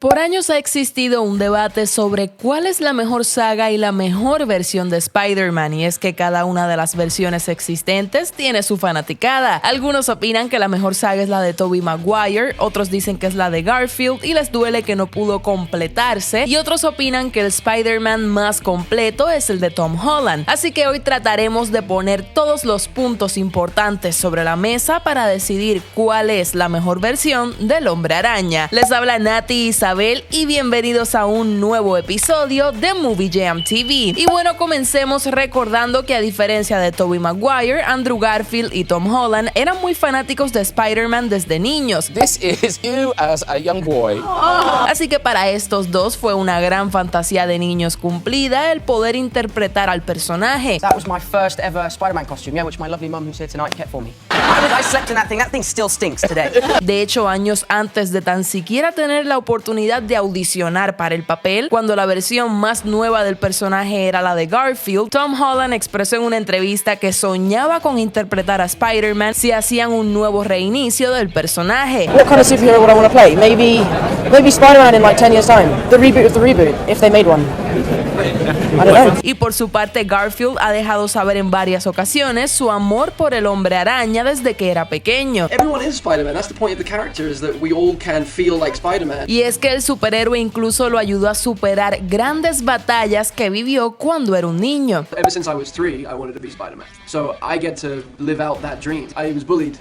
Por años ha existido un debate sobre cuál es la mejor saga y la mejor versión de Spider-Man, y es que cada una de las versiones existentes tiene su fanaticada. Algunos opinan que la mejor saga es la de Tobey Maguire, otros dicen que es la de Garfield y les duele que no pudo completarse, y otros opinan que el Spider-Man más completo es el de Tom Holland. Así que hoy trataremos de poner todos los puntos importantes sobre la mesa para decidir cuál es la mejor versión del Hombre Araña. Les habla Nati Isabel y bienvenidos a un nuevo episodio de Movie Jam TV. Y bueno, comencemos recordando que a diferencia de Tobey Maguire, Andrew Garfield y Tom Holland eran muy fanáticos de Spider-Man desde niños. This is you as a young boy. Así que para estos dos fue una gran fantasía de niños cumplida el poder interpretar al personaje. That was my first ever Spider-Man costume, yeah, which my lovely mum who's here tonight kept for me. I slept in that thing. That thing still stinks today. De hecho, años antes de tan siquiera tener la oportunidad de audicionar para el papel, cuando la versión más nueva del personaje era la de Garfield, Tom Holland expresó en una entrevista que soñaba con interpretar a Spider-Man si hacían un nuevo reinicio del personaje. What kind of superhero would I want to play? Maybe Spider-Man in like 10 years' time. The reboot of the reboot, if they made one. I don't know. Y por su parte, Garfield ha dejado saber en varias ocasiones su amor por el Hombre Araña desde que era pequeño. Everyone is Spider-Man. That's the point of the character, is that we all can feel like Spider-Man. Y es que el superhéroe incluso lo ayudó a superar grandes batallas que vivió cuando era un niño. Ever since I was 3, I wanted to be Spider-Man. So I get to live out that dream. I was bullied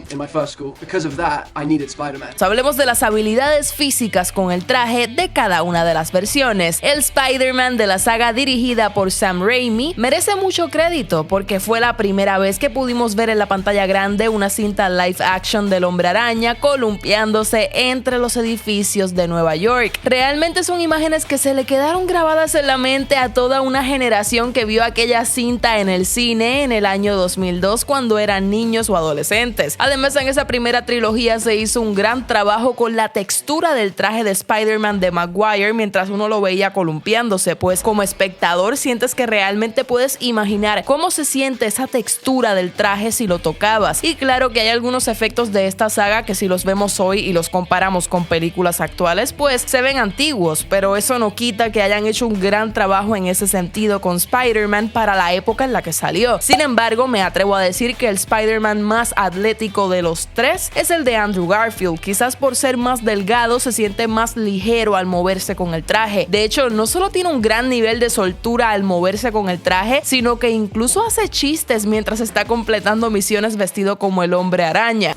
in my first school. Because of that, I needed Spider-Man. Hablemos de las habilidades físicas con el traje de cada una de las versiones. El Spider-Man de la saga dirigida por Sam Raimi merece mucho crédito porque fue la primera vez que pudimos ver en la pantalla grande una cinta live action del Hombre Araña columpiándose entre los edificios de Nueva York. Realmente son imágenes que se le quedaron grabadas en la mente a toda una generación que vio aquella cinta en el cine en el año 2002 cuando eran niños o adolescentes. Además, en esa primera trilogía se hizo un gran trabajo con la textura del traje de Spider-Man de Maguire mientras uno lo veía columpiándose, pues como espectador sientes que realmente puedes imaginar cómo se siente esa textura del traje si lo tocabas. Y claro que hay algunos efectos de esta saga que si los vemos hoy y los comparamos con películas actuales, pues se ven antiguos, pero eso no quita que hayan hecho un gran trabajo en ese sentido con Spider-Man para la época en la que salió. Sin embargo, me atrevo a decir que el Spider-Man más atlético de los tres es el de Andrew Garfield. Quizás por ser más delgado se siente más ligero al moverse con el traje. De hecho, no solo tiene un gran nivel de soltura al moverse con el traje, sino que incluso hace chistes mientras está completando misiones vestido como el Hombre Araña.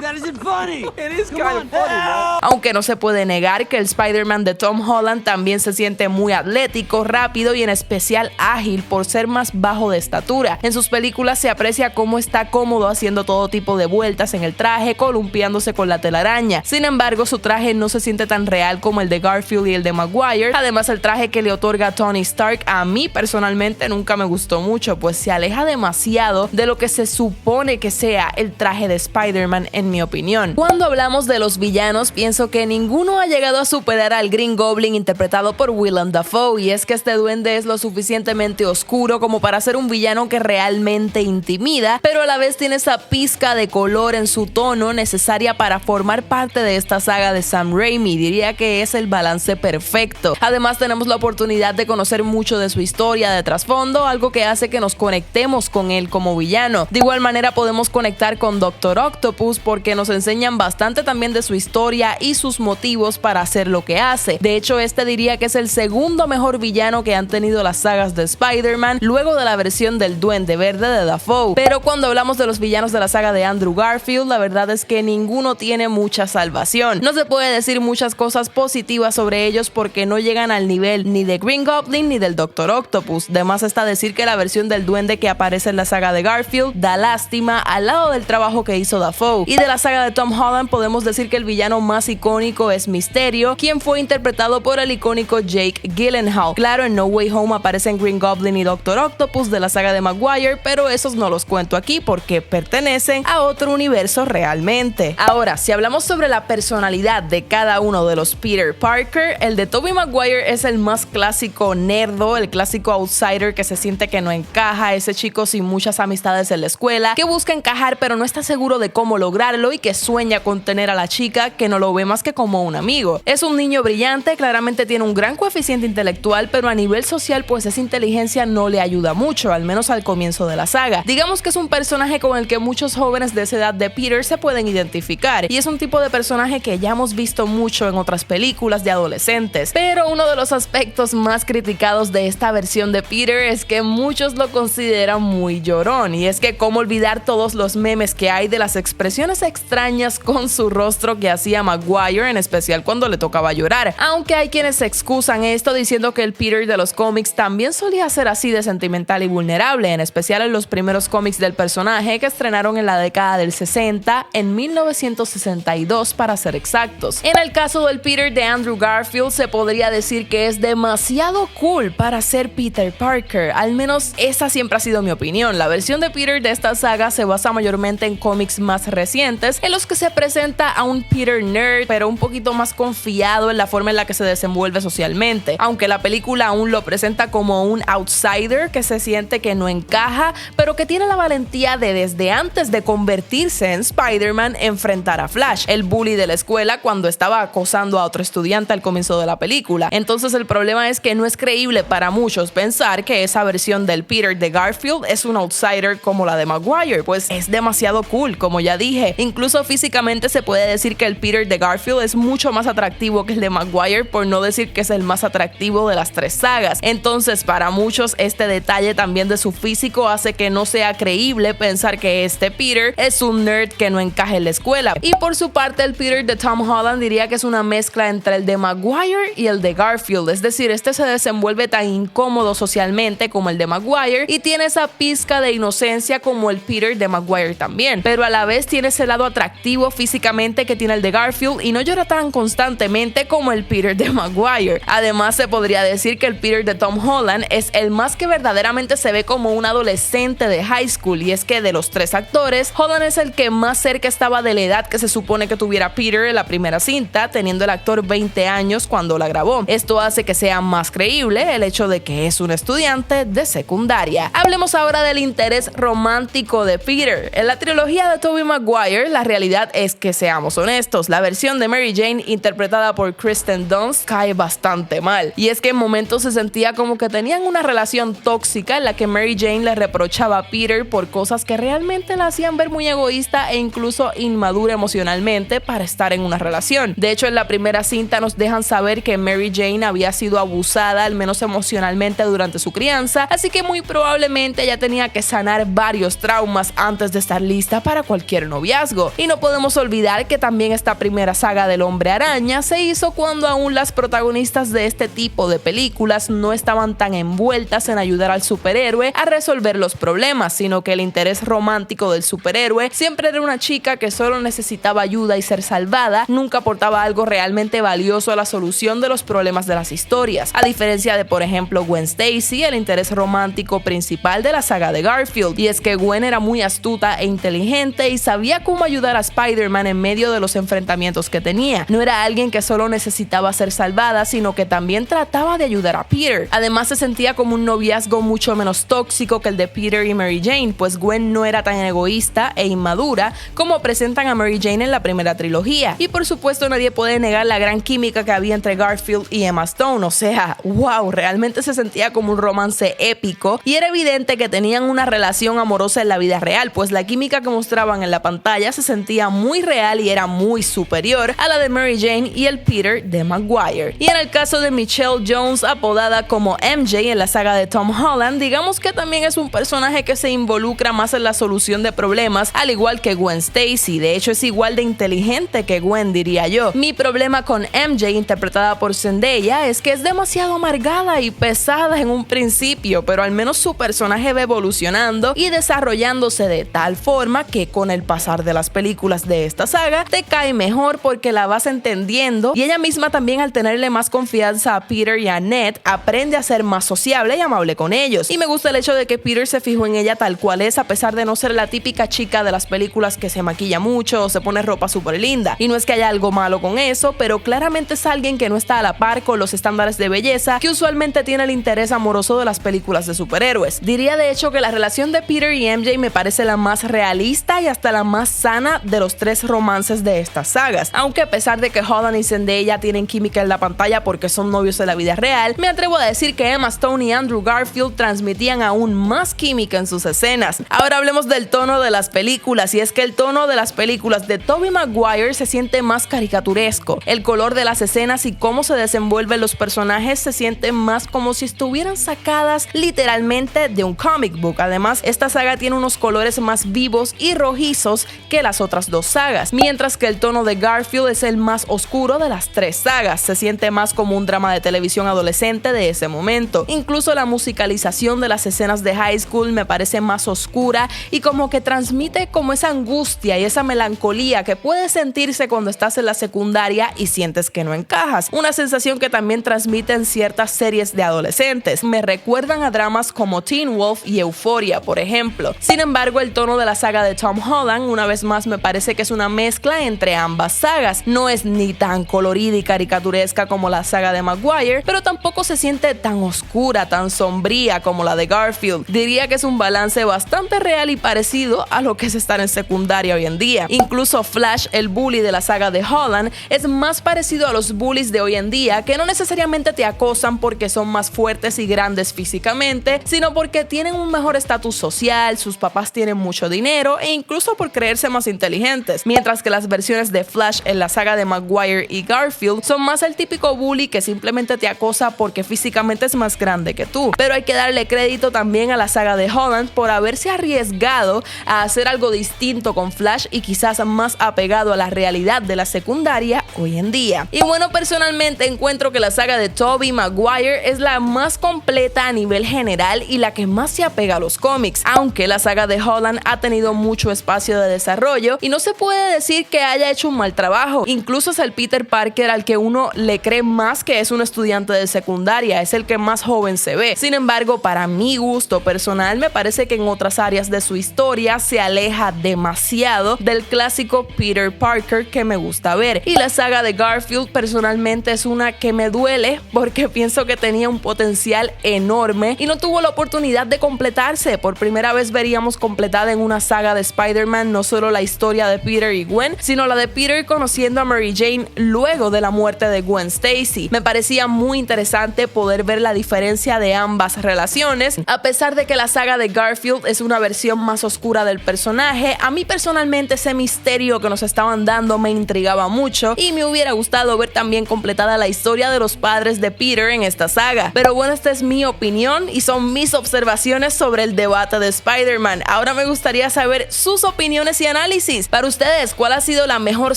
That isn't funny. It is kind of funny, man. Aunque no se puede negar que el Spider-Man de Tom Holland también se siente muy atlético, rápido y en especial ágil por ser más bajo de estatura. En sus películas se aprecia cómo está cómodo haciendo todo tipo de vueltas en el traje, columpiándose con la telaraña. Sin embargo, su traje no se siente tan real como el de Garfield y el de Maguire. Además, el traje que le otorga Tony Stark a mí personalmente nunca me gustó mucho, pues se aleja demasiado de lo que se supone que sea el traje de Spider-Man en mi opinión. Cuando hablamos de los villanos, pienso que ninguno ha llegado a superar al Green Goblin interpretado por Willem Dafoe, y es que este duende es lo suficientemente oscuro como para ser un villano que realmente intimida, pero a la vez tiene esa pizca de color en su tono necesaria para formar parte de esta saga de Sam Raimi. Diría que es el balance perfecto. Además, tenemos la oportunidad de conocer mucho de su historia de trasfondo, algo que hace que nos conectemos con él como villano. De igual manera podemos conectar con Doctor Octopus porque nos enseñan bastante también de su historia y sus motivos para hacer lo que hace. De hecho, este diría que es el segundo mejor villano que han tenido las sagas de Spider-Man, luego de la versión del Duende Verde de Dafoe. Pero cuando hablamos de los villanos de la saga de Andrew Garfield, la verdad es que ninguno tiene mucha salvación. No se puede decir muchas cosas positivas sobre ellos porque no llegan al nivel ni de Green Goblin ni del Doctor Octopus. De más está decir que la versión del Duende que aparece en la saga de Garfield da lástima al lado del trabajo que hizo Dafoe. Y de la saga de Tom Holland podemos decir que el villano más icónico es Mysterio, quien fue interpretado por el icónico Jake Gyllenhaal. Claro, en No Way Home aparecen Green Goblin y Doctor Octopus de la saga de Maguire, pero esos no los cuento aquí porque pertenecen a otro universo realmente. Ahora, si hablamos sobre la personalidad de cada uno de los Peter Parker, el de Tobey Maguire es el más clásico nerdo, el clásico outsider que se siente que no encaja, ese chico sin muchas amistades en la escuela, que busca encajar pero no está seguro de cómo lograrlo y que sueña con tener a la chica que no lo ve ve más que como un amigo. Es un niño brillante, claramente tiene un gran coeficiente intelectual, pero a nivel social pues esa inteligencia no le ayuda mucho, al menos al comienzo de la saga. Digamos que es un personaje con el que muchos jóvenes de esa edad de Peter se pueden identificar, y es un tipo de personaje que ya hemos visto mucho en otras películas de adolescentes. Pero uno de los aspectos más criticados de esta versión de Peter es que muchos lo consideran muy llorón, y es que cómo olvidar todos los memes que hay de las expresiones extrañas con su rostro que hacía Maguire, en especial cuando le tocaba llorar. Aunque hay quienes se excusan esto diciendo que el Peter de los cómics también solía ser así de sentimental y vulnerable, en especial en los primeros cómics del personaje que estrenaron en la década del 60, en 1962 para ser exactos. En el caso del Peter de Andrew Garfield se podría decir que es demasiado cool para ser Peter Parker, al menos esa siempre ha sido mi opinión. La versión de Peter de esta saga se basa mayormente en cómics más recientes, en los que se presenta a un Peter nerd, pero un poquito más confiado en la forma en la que se desenvuelve socialmente, aunque la película aún lo presenta como un outsider que se siente que no encaja, pero que tiene la valentía de, desde antes de convertirse en Spider-Man, enfrentar a Flash, el bully de la escuela, cuando estaba acosando a otro estudiante al comienzo de la película. Entonces el problema es que no es creíble para muchos pensar que esa versión del Peter de Garfield es un outsider como la de Maguire, pues es demasiado cool, como ya dije. Incluso físicamente se puede decir que el Peter de Garfield es mucho más atractivo que el de Maguire, por no decir que es el más atractivo de las tres sagas. Entonces para muchos este detalle también de su físico hace que no sea creíble pensar que este Peter es un nerd que no encaja en la escuela. Y por su parte el Peter de Tom Holland diría que es una mezcla entre el de Maguire y el de Garfield, es decir, este se desenvuelve tan incómodo socialmente como el de Maguire y tiene esa pizca de inocencia como el Peter de Maguire también, pero a la vez tiene ese lado atractivo físicamente que tiene el de Garfield y no llora tan constantemente como el Peter de Maguire. Además se podría decir que el Peter de Tom Holland es el más que verdaderamente se ve como un adolescente de high school, y es que de los tres actores, Holland es el que más cerca estaba de la edad que se supone que tuviera Peter en la primera cinta, teniendo el actor 20 años cuando la grabó. Esto hace que sea más creíble el hecho de que es un estudiante de secundaria. Hablemos ahora del interés romántico de Peter. En la trilogía de Tobey Maguire, la realidad es que, seamos honestos, la versión de Mary Jane interpretada por Kristen Dunst cae bastante mal, y es que en momentos se sentía como que tenían una relación tóxica en la que Mary Jane le reprochaba a Peter por cosas que realmente la hacían ver muy egoísta e incluso inmadura emocionalmente para estar en una relación. De hecho, en la primera cinta nos dejan saber que Mary Jane había sido abusada, al menos emocionalmente, durante su crianza, así que muy probablemente ella tenía que sanar varios traumas antes de estar lista para cualquier noviazgo. Y no podemos olvidar que también esta primera saga del Hombre Araña se hizo cuando aún las protagonistas de este tipo de películas no estaban tan envueltas en ayudar al superhéroe a resolver los problemas, sino que el interés romántico del superhéroe siempre era una chica que solo necesitaba ayuda y ser salvada, nunca aportaba algo realmente valioso a la solución de los problemas de las historias. A diferencia de, por ejemplo, Gwen Stacy, el interés romántico principal de la saga de Garfield, y es que Gwen era muy astuta e inteligente y sabía cómo ayudar a Spider-Man en medio de los enfrentamientos que tenía. No era alguien que solo necesitaba ser salvada, sino que también trataba de ayudar a Peter. Además se sentía como un noviazgo mucho menos tóxico que el de Peter y Mary Jane, pues Gwen no era tan egoísta e inmadura como presentan a Mary Jane en la primera trilogía. Y por supuesto nadie puede negar la gran química que había entre Garfield y Emma Stone, o sea, wow, realmente se sentía como un romance épico y era evidente que tenían una relación amorosa en la vida real, pues la química que mostraban en la pantalla se sentía muy real y era muy superior a la de Mary Jane y el Peter de Maguire. Y en el caso de Michelle Jones, apodada como MJ en la saga de Tom Holland, digamos que también es un personaje que se involucra más en la solución de problemas, al igual que Gwen Stacy. De hecho es igual de inteligente que Gwen, diría yo. Mi problema con MJ, interpretada por Zendaya, es que es demasiado amargada y pesada en un principio, pero al menos su personaje va evolucionando y desarrollándose de tal forma que con el pasar de las películas de esta saga te cae mejor porque la vas entendiendo, y ella misma también, al tenerle más confianza a Peter y a Ned, aprende a ser más sociable y amable con ellos. Y me gusta el hecho de que Peter se fijó en ella tal cual es, a pesar de no ser la típica chica de las películas que se maquilla mucho o se pone ropa súper linda. Y no es que haya algo malo con eso, pero claramente es alguien que no está a la par con los estándares de belleza que usualmente tiene el interés amoroso de las películas de superhéroes. Diría de hecho que la relación de Peter y MJ me parece la más realista y hasta la más sana de los tres romances de esta saga. sagas. Aunque a pesar de que Holland y Zendaya tienen química en la pantalla porque son novios en la vida real, me atrevo a decir que Emma Stone y Andrew Garfield transmitían aún más química en sus escenas. Ahora hablemos del tono de las películas, y es que el tono de las películas de Tobey Maguire se siente más caricaturesco. El color de las escenas y cómo se desenvuelven los personajes se siente más como si estuvieran sacadas literalmente de un comic book. Además, esta saga tiene unos colores más vivos y rojizos que las otras dos sagas, mientras que el tono de Garfield es el más oscuro de las tres sagas. Se siente más como un drama de televisión adolescente de ese momento. Incluso la musicalización de las escenas de high school me parece más oscura y como que transmite como esa angustia y esa melancolía que puedes sentirse cuando estás en la secundaria y sientes que no encajas. Una sensación que también transmiten ciertas series de adolescentes. Me recuerdan a dramas como Teen Wolf y Euphoria, por ejemplo. Sin embargo, el tono de la saga de Tom Holland, una vez más, me parece que es una mezcla entre ambas sagas. No es ni tan colorida y caricaturesca como la saga de Maguire, pero tampoco se siente tan oscura, tan sombría como la de Garfield. Diría que es un balance bastante real y parecido a lo que es estar en secundaria hoy en día. Incluso Flash, el bully de la saga de Holland, es más parecido a los bullies de hoy en día, que no necesariamente te acosan porque son más fuertes y grandes físicamente, sino porque tienen un mejor estatus social, sus papás tienen mucho dinero e incluso por creerse más inteligentes. Mientras que las versiones de Flash en la saga de Maguire y Garfield son más el típico bully que simplemente te acosa porque físicamente es más grande que tú. Pero hay que darle crédito también a la saga de Holland por haberse arriesgado a hacer algo distinto con Flash y quizás más apegado a la realidad de la secundaria hoy en día. Y bueno, personalmente encuentro que la saga de Tobey Maguire es la más completa a nivel general y la que más se apega a los cómics, aunque la saga de Holland ha tenido mucho espacio de desarrollo y no se puede decir que haya hecho un mal trabajo. Incluso es el Peter Parker al que uno le cree más que es un estudiante de secundaria, es el que más joven se ve. Sin embargo, para mi gusto personal, me parece que en otras áreas de su historia se aleja demasiado del clásico Peter Parker que me gusta ver. Y la saga de Garfield personalmente es una que me duele porque pienso que tenía un potencial enorme y no tuvo la oportunidad de completarse. Por primera vez veríamos completada en una saga de Spider-Man no solo la historia de Peter y Gwen, sino la de Peter conociendo a Mary Jane luego de la muerte de Gwen Stacy. Me parecía muy interesante poder ver la diferencia de ambas relaciones. A pesar de que la saga de Garfield es una versión más oscura del personaje, a mí personalmente ese misterio que nos estaban dando me intrigaba mucho y me hubiera gustado ver también completada la historia de los padres de Peter en esta saga. Pero bueno, esta es mi opinión y son mis observaciones sobre el debate de Spider-Man. Ahora me gustaría saber sus opiniones y análisis. Para ustedes, ¿cuál ha sido la mejor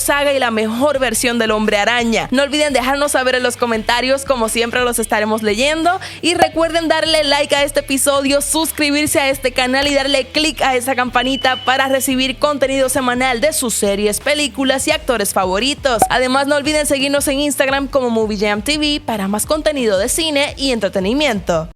saga y la mejor versión del Hombre Araña? No olviden dejarnos saber en los comentarios, como siempre los estaremos leyendo, y recuerden darle like a este episodio, suscribirse a este canal y darle click a esa campanita para recibir contenido semanal de sus series, películas y actores favoritos. Además, no olviden seguirnos en Instagram como MovieJamTV para más contenido de cine y entretenimiento.